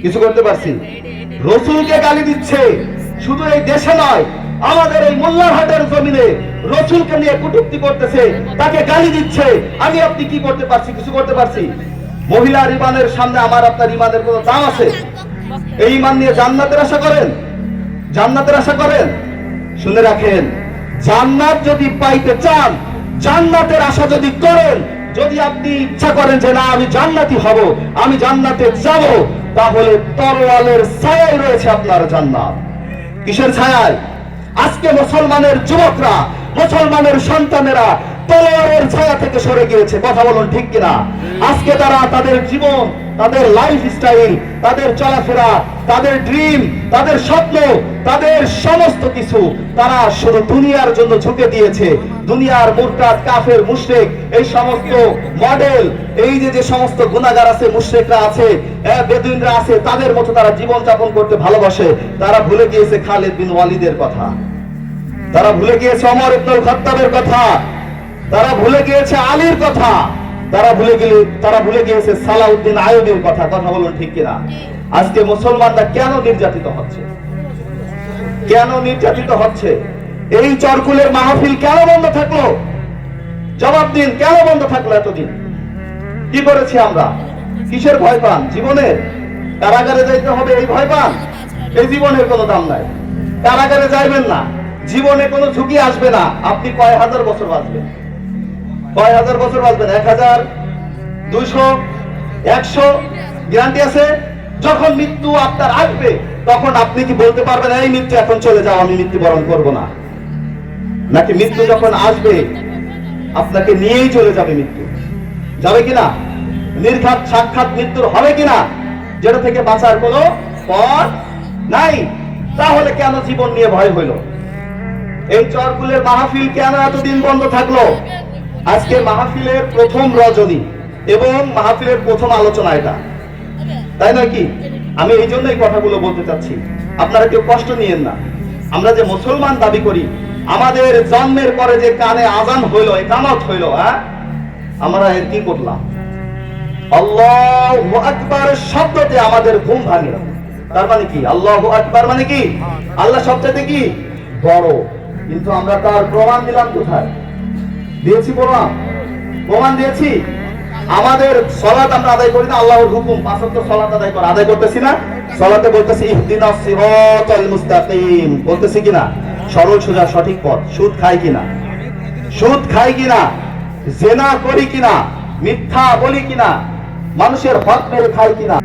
কিছু করতে পারছি। রসুলকে গালি দিচ্ছে, শুধু এই দেশে নয়, আমাদের এই মোল্লারহাটের জমিনে রসুলকে নিয়ে কটূক্তি করতেছে, তাকে গালি দিচ্ছে। আমি আপনি কি করতে পারছি? কিছু করতে পারছি? মহিলার ইমানের সামনে আমার আপনার ইমানের কোনো দাম আছে? এই ইমান নিয়ে জান্নাতের আশা করেন? জান্নাতের আশা করেন? শুনে রাখেন, জান্নাত যদি পাইতে চান, জান্নাতের আশা যদি করেন, যদি আপনি ইচ্ছা করেন যে না আমি জান্নাতি হব, আমি জান্নাতে যাব, তাহলে তরোয়ালের ছায়ায় রয়েছে আপনার জান্নাত। কিসের ছায়ায়? আজকে মুসলমানের যুবকরা, মুসলমানের সন্তানেরা তলোয়ারের ছায়া থেকে সরে গিয়েছে। কথা বলুন ঠিক কিনা? আজকে তারা তাদের জীবন, তাদের লাইফ স্টাইল, তাদের চলাফেরা, তাদের ড্রিম, তাদের স্বপ্ন, তাদের সমস্ত কিছু তারা শুধু দুনিয়ার জন্য ঝুঁকে দিয়েছে। দুনিয়ার মুরতাদ, কাফের, মুশরিক, এই সমস্ত মডেল, এই যে সমস্ত গুনাহগার আছে, মুশরিকরা আছে, বেদুইনরা আছে, তাদের মতো তারা জীবন যাপন করতে ভালোবাসে। তারা ভুলে গিয়েছে খালিদ বিন ওয়ালিদের কথা, তারা ভুলে গিয়েছে ওমর ইবনুল খাত্তাবের কথা, তারা ভুলে গিয়েছে আলীর কথা, তারা ভুলে গিয়েছে সালাউদ্দিন আইয়ুবীর কথা। কথা বলুন ঠিক কিনা? আজকে মুসলমানরা কেন নির্যাতিত হচ্ছে? কেন নির্যাতিত হচ্ছে? এই চরকুলের মাহফিল কেন বন্ধ থাকলো? জবাব দিন, কেন বন্ধ থাকলো এতদিন? কি করেছি আমরা? কিসের ভয় পান? জীবনের? কারাগারে যাইতে হবে এই ভয় পান? এই জীবনের কোনো দাম নাই, কারাগারে যাইবেন না, জীবনে কোনো ঝুঁকি আসবে না। আপনি কয় হাজার বছর বাঁচবেন? কয় হাজার বছর বাঁচবেন? 1000, 200, 100 গ্যারান্টি আছে? যখন মৃত্যু আপনার আসবে, তখন আপনি কি বলতে পারবেন এই মৃত্যু এখন চলে যাও, আমি মৃত্যুবরণ করব না? নাকি মৃত্যু যখন আসবে আপনাকে নিয়েই চলে যাবে মৃত্যু? যাবে কিনা? নির্ঘাত সাক্ষাৎ মৃত্যুর হবে কিনা? যেটা থেকে বাঁচার কোনো পথ নাই। তাহলে কেন জীবন নিয়ে ভয় হইল? এই চরকুলের মাহফিল কেন এতদিন বন্ধ থাকলো? আজকে মাহফিলের প্রথম রজনী এবং মাহফিলের প্রথম আলোচনা এটা, তাই নয় কি? আমি এই জন্য এই কথাগুলো বলতে চাচ্ছি, আপনারা কেউ কষ্ট নিয়েন না। আমরা যে মুসলমান দাবি করি, আমাদের জন্মের পরে যে কানে আজান হইল, ইকামত হইল, আমরা এর কি করলাম? আল্লাহু আকবার শব্দতে আমাদের ঘুম ভাঙে। তার মানে কি? আল্লাহু আকবার মানে কি? আল্লাহ সবচেয়ে কি বড়। কিন্তু আমরা তার প্রমাণ দিলাম কোথায়? দিয়েছি প্রমাণ? প্রমাণ দিয়েছি। আমাদের সালাত আমরা আদায় করি না, আল্লাহর হুকুম 5 ওয়াক্ত সালাত আদায় করতেছি না? সালাতে বলতেছি ইহদিনাস সিরাতাল মুস্তাকিম, বলতেছি কিনা? সরল সোজা সঠিক পথ। সুদ খাই কিনা? সুদ খাই কিনা? জিনা করি কিনা? মিথ্যা বলি কিনা? মানুষের হক মেরে খাই কিনা?